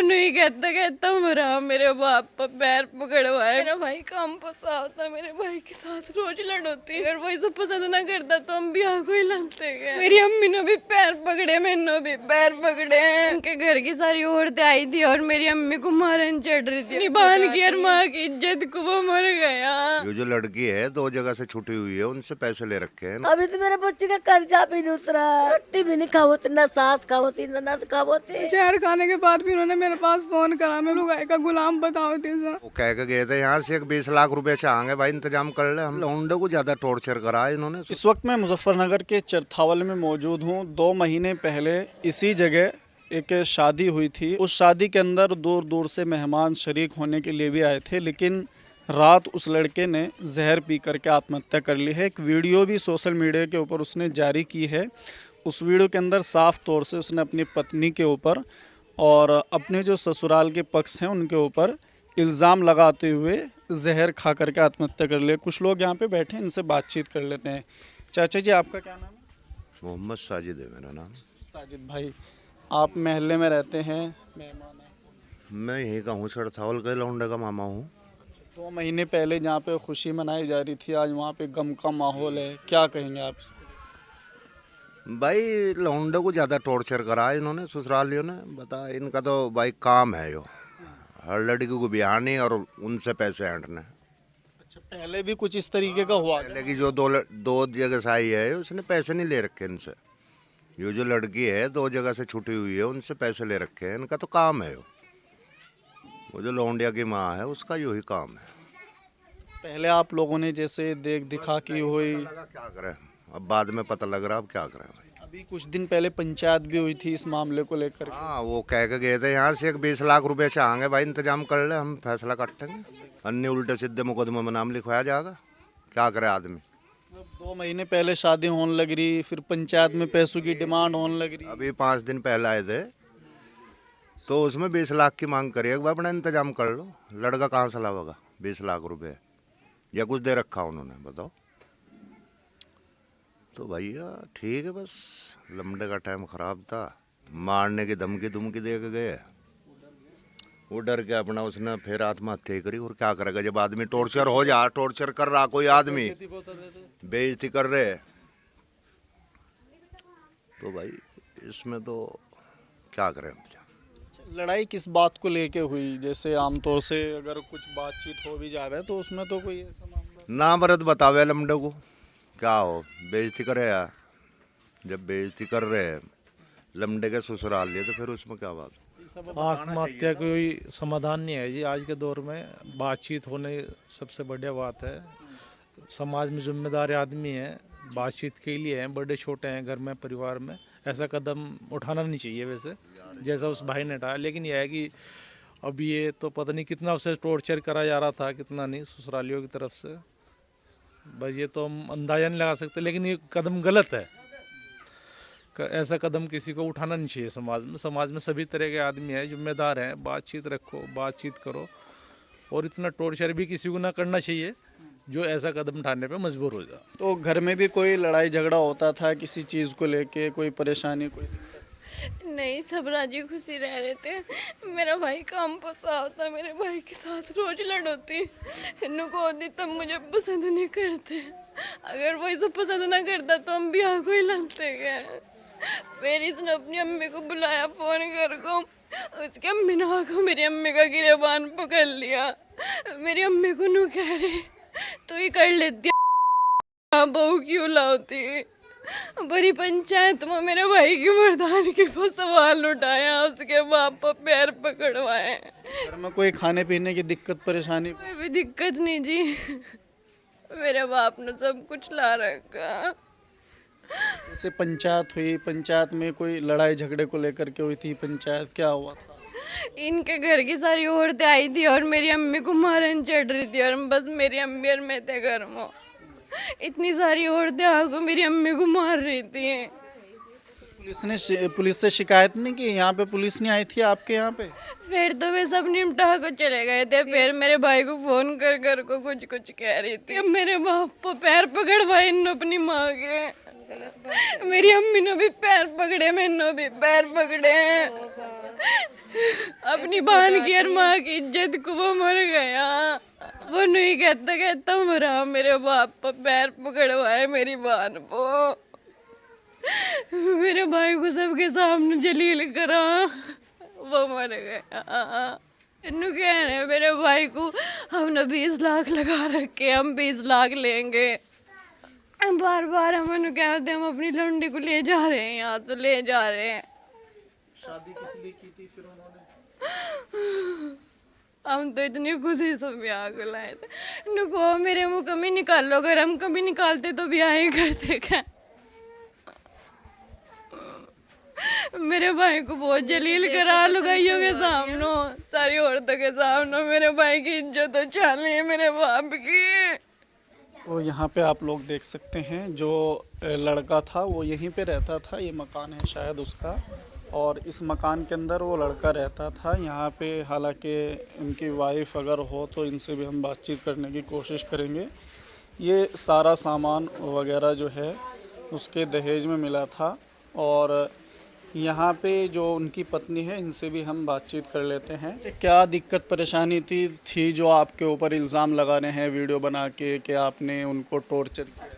मैंने ही कहता कहता मरा, मेरे बाप पर पैर पकड़वाए। मेरा भाई काम फंसा होता, मेरे भाई के साथ रोज लड़ होती। अगर वो इसे पसंद ना करता तो हम भी आंखों ही लाते गए। मेरी अम्मी ने भी पैर पकड़े, मैंने भी पैर पकड़े। उनके घर की सारी औरतें आई थी और मेरी अम्मी को मारन चढ़ रही थी। निभान की और माँ की इज्जत को वो मर गया। ये जो लड़की है 2 जगह से छुट्टी हुई है, उनसे पैसे ले रखे हैं। अभी तो मेरे बच्चे का कर्जा भी नहीं उतरा, रोटी भी नहीं खाओती, ना सास खाओती ना नस खाओती। जहर खाने के बाद भी उन्होंने मेरे पास फोन करा, मैं लुगाई का गुलाम बताओ थे सर। वो कह के गए थे यहाँ से 20 लाख रुपए चाहेंगे भाई, इंतजाम कर ले। हम लौंडे को ज्यादा टॉर्चर करा है इन्होंने। इस वक्त मैं मुजफ्फरनगर के चरथावल में मौजूद हूँ। 2 महीने पहले इसी जगह एक शादी हुई थी। उस शादी के अंदर दूर दूर से मेहमान शरीक होने के लिए भी आए थे, लेकिन रात उस लड़के ने जहर पी करके आत्महत्या कर ली है। एक वीडियो भी सोशल मीडिया के ऊपर उसने जारी की है। उस वीडियो के अंदर साफ तौर से उसने अपनी पत्नी के ऊपर और अपने जो ससुराल के पक्ष हैं उनके ऊपर इल्ज़ाम लगाते हुए जहर खा करके आत्महत्या कर लिया। कुछ लोग यहाँ पे बैठे हैं, इनसे बातचीत कर लेते हैं। चाचा जी, आपका क्या नाम है? मोहम्मद साजिद है मेरा नाम। साजिद भाई, आप महल्ले में रहते हैं, मेहमान हैं? मैं यहीं का हूँ, चरथावल के लौंडे का मामा हूँ। 2 महीने पहले जहाँ पे खुशी मनाई जा रही थी, आज वहाँ पे गम का माहौल है, क्या कहेंगे आप इसको? भाई लौंडे को ज्यादा टॉर्चर करा है इन्होंने, ससुरालियों ने। बता, इनका तो भाई काम है यो, हर लड़की को बिहानी और उनसे पैसे ऐंठने। अच्छा, पहले भी कुछ इस तरीके का हुआ? पहले की जो दो जगह से आई है, उसने पैसे नहीं ले रखे इनसे। ये जो लड़की है 2 जगह से छुट्टी हुई है, उनसे पैसे ले रखे हैं। इनका तो काम है यो। वो जो लौंडिया की माँ है, उसका यही काम है। पहले आप लोगों ने जैसे देख दिखा की हुई, क्या करें अब, बाद में पता लग रहा, अब क्या करें भाई। अभी कुछ दिन पहले पंचायत भी हुई थी इस मामले को लेकर। हाँ, वो कह के गए थे यहाँ से 20 लाख रुपए चाहेंगे भाई, इंतजाम कर ले, हम फैसला काटेंगे। अन्य उल्टे सीधे मुकदमे में नाम लिखवाया जाएगा। क्या करे आदमी। 2 महीने पहले शादी होने लग रही, फिर पंचायत में पैसों की डिमांड होने लग रही। अभी 5 दिन पहले आए थे तो उसमें 20 लाख की मांग करी। एक बार अपना इंतजाम कर लो। लड़का कहाँ से लावेगा 20 लाख रुपए, या कुछ दे रखा उन्होंने, बताओ। तो भैया ठीक है, बस लमडे का टाइम ख़राब था, मारने की धमकी दे के गए। वो डर के अपना उसने फिर आत्महत्या करी। और क्या करेगा जब आदमी टॉर्चर हो जा, टॉर्चर कर रहा कोई आदमी, बेइज्जती कर रहे, तो भाई इसमें तो क्या करें। लड़ाई किस बात को लेके हुई? जैसे आमतौर से अगर कुछ बातचीत हो भी जा रहा है तो उसमें तो कोई ऐसा मामला ना मरद बतावे लमडे को, क्या हो बेइज्जती करे यार। जब बेइज्जती कर रहे हैं लमडे के ससुराल लिए, तो फिर उसमें क्या बात। आत्महत्या कोई समाधान नहीं है जी। आज के दौर में बातचीत होने सबसे बढ़िया बात है। समाज में जिम्मेदार आदमी है, बातचीत के लिए हैं, बड़े छोटे हैं घर में, परिवार में, ऐसा कदम उठाना नहीं चाहिए वैसे जैसा उस भाई ने उठाया। लेकिन यह है कि अब ये तो पता नहीं कितना उसे टॉर्चर करा जा रहा था, कितना नहीं ससुरालियों की तरफ से, बस ये तो हम अंदाजा नहीं लगा सकते। लेकिन ये कदम गलत है, ऐसा कदम किसी को उठाना नहीं चाहिए। समाज में सभी तरह के आदमी हैं, जिम्मेदार हैं, बातचीत रखो, बातचीत करो। और इतना टॉर्चर भी किसी को ना करना चाहिए जो ऐसा कदम उठाने पे मजबूर हो जाए। तो घर में भी कोई लड़ाई झगड़ा होता था किसी चीज़ को लेके, कोई परेशानी कोई? नहीं, सब राजी खुशी रह रहे थे। मेरा भाई काम फंसा होता, मेरे भाई के साथ रोज लड़ होती। इनको होती तब मुझे पसंद नहीं करते। अगर वो इसे पसंद ना करता तो हम भी आंखों ही लाते गए। फिर इसने अपनी अम्मी को बुलाया फ़ोन कर को, उसकी अम्मी ने आकर मेरी अम्मी का गिरेबान पकड़ लिया। मेरी अम्मी को नू कह रही तो ही कर लेती, बहू क्यों लाती। बड़ी पंचायत में मेरे भाई की मर्दानगी को सवाल उठाया, उसके बाप पर पैर पकड़वाए। घर में कोई खाने पीने की दिक्कत परेशानी? कोई भी दिक्कत नहीं जी, मेरे बाप ने सब कुछ ला रखा। जैसे पंचायत हुई, पंचायत में कोई लड़ाई झगड़े को लेकर के हुई थी पंचायत, क्या हुआ था? इनके घर की सारी औरतें आई थी और मेरी अम्मी को मारन चढ़ रही थी, और बस मेरी अम्मी और मैं थे घर में। इतनी सारी औरतें आकर मेरी अम्मी को मार रही थी। पुलिस से शिकायत नहीं की? यहाँ पे पुलिस नहीं आई थी आपके यहाँ पे? फिर तो वे सब निपटा को चले गए थे। फिर मेरे भाई को फोन कर को कुछ कह रही थी। अब मेरे बाप को पैर पकड़वाए इन अपनी माँ के। मेरी अम्मी ने भी पैर पकड़े, मैंने भी पैर पकड़े। अपनी अपनी बहन की और माँ की इज्जत को वो मर गया। वो नहीं कहता कहता मरा, मेरे बाप पर पैर पकड़वाए मेरी बहन को, मेरे भाई को सबके सामने जलील करा, वो मर गया। इन्हों कह रहे हैं मेरे भाई को हमने 20 लाख लगा रखे, हम 20 लाख लेंगे। बार बार हम इन्हों कहते हम अपनी लौंडी को ले जा रहे हैं, यहाँ से ले जा रहे हैं। शादी किस लिए की थी फिर उन्होंने? हम तो इतनी खुशी से ब्याह को लाए थे। नुको मेरे मुँह कभी निकालो, अगर हम कभी निकालते तो ब्याह ही करते क्या। मेरे भाई को बहुत जलील करा लुगाइयों के सामने, सारी औरतों के सामने मेरे भाई की इज्जत उछाली है मेरे बाप की। तो यहाँ पे आप लोग देख सकते हैं जो लड़का था वो यहीं पे रहता था, ये मकान है शायद उसका, और इस मकान के अंदर वो लड़का रहता था। यहाँ पे हालांकि इनकी वाइफ अगर हो तो इनसे भी हम बातचीत करने की कोशिश करेंगे। ये सारा सामान वगैरह जो है उसके दहेज में मिला था, और यहाँ पे जो उनकी पत्नी है इनसे भी हम बातचीत कर लेते हैं। क्या दिक्कत परेशानी थी जो आपके ऊपर इल्ज़ाम लगा रहे हैं वीडियो बना के कि आपने उनको टॉर्चर किया?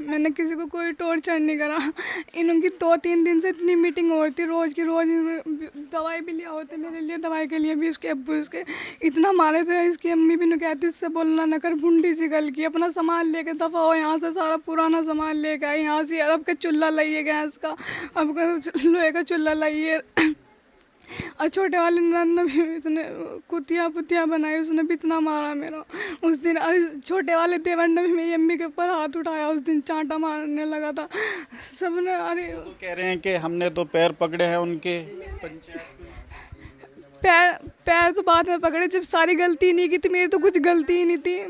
मैंने किसी को कोई टॉर्चर नहीं करा। इनकी 2-3 दिन से इतनी मीटिंग हो रही थी, रोज़ की रोज़ दवाई भी लिया होते मेरे लिए, दवाई के लिए भी इसके अब्बू इसके इतना मारे थे। इसकी अम्मी भी नहीं कहती इससे बोलना न कर, भुंडी सी गल की, अपना सामान लेके दफ़ा हो यहाँ से, सारा पुराना सामान लेके आए यहाँ से। अब के चूल्हा लाइए गैस का, अब के लोहे का चूल्हा लाइए। और छोटे वाले नन ने भी इतने कुतिया बनाई, उसने भी इतना मारा मेरा उस दिन। छोटे वाले देवर ने भी मेरी अम्मी के ऊपर हाथ उठाया, उस दिन चांटा मारने लगा था सबने। अरे तो कह रहे हैं कि हमने तो पैर पकड़े हैं उनके, पंचायत पैर तो बाद में पकड़े, जब सारी गलती नहीं की थी मेरी, तो कुछ गलती ही नहीं थी।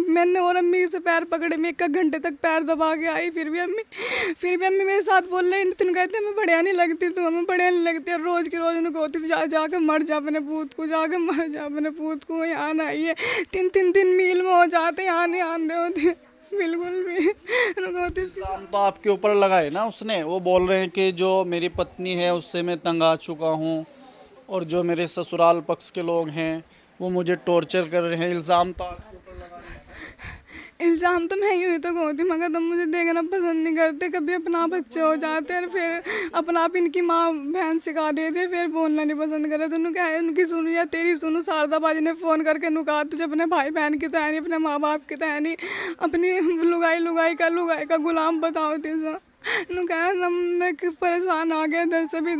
मैंने और अम्मी से पैर पकड़े, मैं 1 घंटे तक पैर दबा के आई, फिर भी अम्मी मेरे साथ बोल रही, तुम कहते मैं बढ़िया नहीं लगती, तुम हमें बढ़िया नहीं लगती। और रोज़ की रोज़ उनको होती थी जाके मर जा अपने पूत को, जाके मर जा अपने पूत को, यहाँ ना आइए। 3-3 दिन मील में हो जाते, यहाँ नहीं आते होते बिल्कुल भी। इल्ज़ाम तो आपके ऊपर लगाए ना उसने, वो बोल रहे हैं कि जो मेरी पत्नी है उससे मैं तंग आ चुका हूँ, और जो मेरे ससुराल पक्ष के लोग हैं वो मुझे टॉर्चर कर रहे हैं। इल्ज़ाम तो आपके ऊपर लगा रहे हैं। इल्ज़ाम तो मैं ही तो होती, मगर तुम मुझे देखना पसंद नहीं करते। कभी अपना बच्चे हो जाते हैं, फिर अपना आप इनकी माँ बहन सिखा देते, फिर बोलना नहीं पसंद करे। तो उन्होंने क्या है, उनकी सुनो या तेरी सुनो। शारदा बाजी ने फ़ोन करके नुका, तुझे अपने भाई बहन की तो है नहीं, अपने माँ बाप की तो है नहीं, अपनी लुगाई का गुलाम बताओ तेजा। नु कहा मैं परेशान आ गया, इधर से भी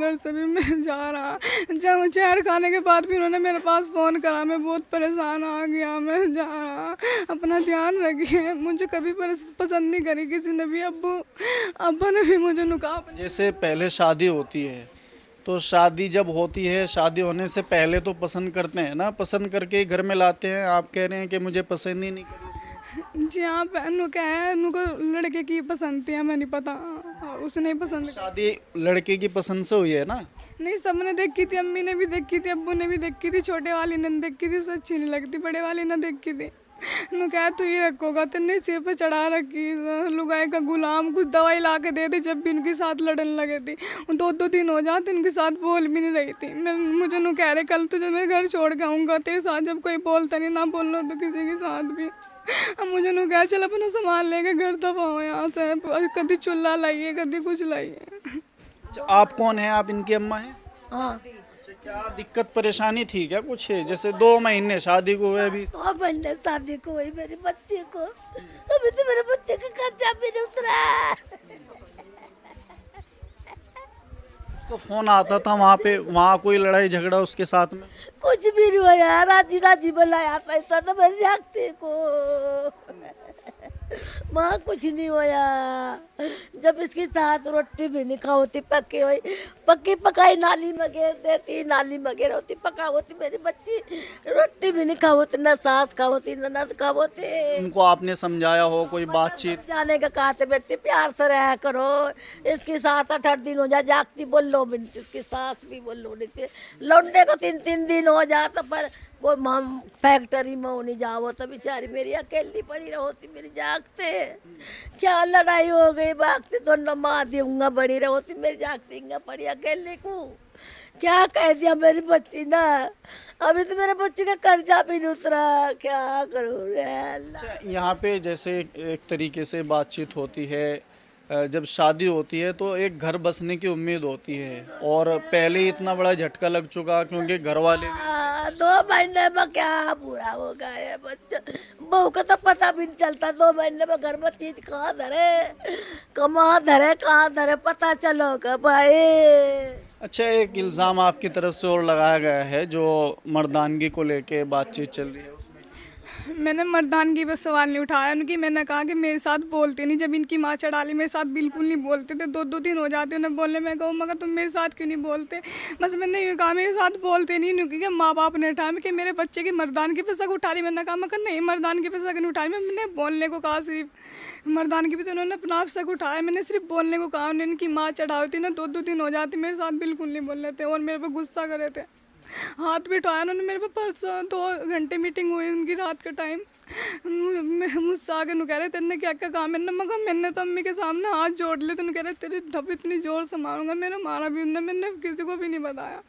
मैं जा रहा। जब जहर खाने के बाद भी उन्होंने मेरे पास फ़ोन करा, मैं बहुत परेशान आ गया, मैं जा रहा, अपना ध्यान रखिए। मुझे कभी पसंद नहीं करी किसी ने भी, अब्बा ने भी मुझे नुका। जैसे पहले शादी होती है तो शादी जब होती है, शादी होने से पहले तो पसंद करते हैं ना, पसंद करके घर में लाते हैं। आप कह रहे हैं कि मुझे पसंद ही नहीं करी। जी हाँ, नु क्या है, नु को लड़के की पसंद थी, हमें नहीं पता, उसने पसंद। शादी लड़के की पसंद से हुई है ना? नहीं, सबने देखी थी, अम्मी ने भी देखी थी, अब्बू ने भी देखी थी, छोटे वाली ने देखी थी, उसे अच्छी नहीं लगती, बड़े वाली ने देखी थी। नु क्या तू ही रखोगा, तेने सिर पे चढ़ा रखी, लुगाई का गुलाम। कुछ दवाई ला के दे दी, जब भी उनके साथ लड़ने लगे थी, 2-2 दिन हो जाते उनके साथ बोल भी नहीं रही थी। मुझे नु कह रहे कल तुझे मैं घर छोड़ के आऊँगा, तेरे साथ जब कोई बोलता नहीं, ना बोल लो तो किसी के साथ भी। अब मुझे नु कहा चल अपना सामान लेके घर दफा हो यहाँ से, कभी चूल्हा लाइए, कभी कुछ लाइए। आप कौन है? आप इनकी अम्मा हैं? हाँ, क्या दिक्कत परेशानी थी क्या कुछ? जैसे 2 महीने शादी को हुए, अभी 2 महीने शादी को हुई मेरे बच्चे को, अभी तो मेरे बच्चे का खर्चा भी नहीं उतरा। उसका फोन आता था वहाँ कोई लड़ाई झगड़ा उसके साथ में? कुछ भी नहीं हुआ यार, राजी बुलाया था तो मेरे जागते को माँ कुछ नहीं होया। जब इसकी सास रोटी भी नहीं खाती, पक्की पकाई नाली में घेर देती, नाली में घेर होती, पका होती मेरी बच्ची, रोटी भी नहीं खाती, न सास खाती न नस खाती। उनको आपने समझाया हो, कोई बातचीत? जाने का कहा से बेटी प्यार से रहा करो, इसकी सास 8 दिन हो जा जागती, बोल लो बिनती, उसकी सास भी बोल लो नहीं, लौंडे को 3-3 दिन हो जाता, पर कोई हम फैक्ट्री में नहीं जाओ तो बेचारी मेरी अकेली पड़ी रहोती, मेरी जागते क्या लड़ाई हो गई, भागते तो न माँ दूंगा बड़ी रहोती मेरी जागती पड़ी अकेले को। क्या कह दिया मेरी बच्ची ना, अभी तो मेरे बच्ची का कर्जा भी नहीं उतरा, क्या करूँ रे अल्लाह। यहाँ पे जैसे एक तरीके से बातचीत होती है, जब शादी होती है तो एक घर बसने की उम्मीद होती है, और पहले ही इतना बड़ा झटका लग चुका क्योंकि घर वाले भी 2 महीने में क्या पूरा होगा ये बच्चा, बहू का तो पता भी नहीं चलता 2 महीने में घर में चीज कहाँ धरे, कहाँ धरे पता चलोगा भाई। अच्छा, एक इल्ज़ाम आपकी तरफ से और लगाया गया है जो मर्दानगी को लेके बातचीत चल रही है उसमें। मैंने मर्दानगी पर सवाल नहीं उठाया उनकी, मैंने कहा कि मेरे साथ बोलते नहीं, जब इनकी माँ चढ़ा ली मेरे साथ बिल्कुल नहीं बोलते थे, 2-2 दिन हो जाते उन्हें बोलने में, कहूँ मगर तुम मेरे साथ क्यों नहीं बोलते, बस मैंने यूँ कहा मेरे साथ बोलते नहीं, क्योंकि माँ बाप ने उठाया कि मेरे बच्चे की मर्दानगी पे शक उठा रही, मैंने कहा मगर नहीं मर्दानगी पे शक नहीं उठाई, मैंने बोलने को कहा सिर्फ मर्दानगी पे, तो उन्होंने अपना आप शक उठाया, मैंने सिर्फ बोलने को कहा, उन्हें इनकी माँ चढ़ाई थी ना 2-2 दिन हो जाते मेरे साथ बिल्कुल नहीं बोल रहे थे और मेरे पर गुस्सा कर रहे थे, हाथ भी उठाया उन्होंने मेरे पे। परसों 2 घंटे मीटिंग हुई उनकी रात का टाइम, मुझसे आगे कह रहे तेने क्या क्या काम, मैंने तो अम्मी के सामने हाथ जोड़ ले, तो कह रहे तेरी धप इतनी जोर से मारूंगा, मैंने मारा भी उन्हें, मैंने किसी को भी नहीं बताया।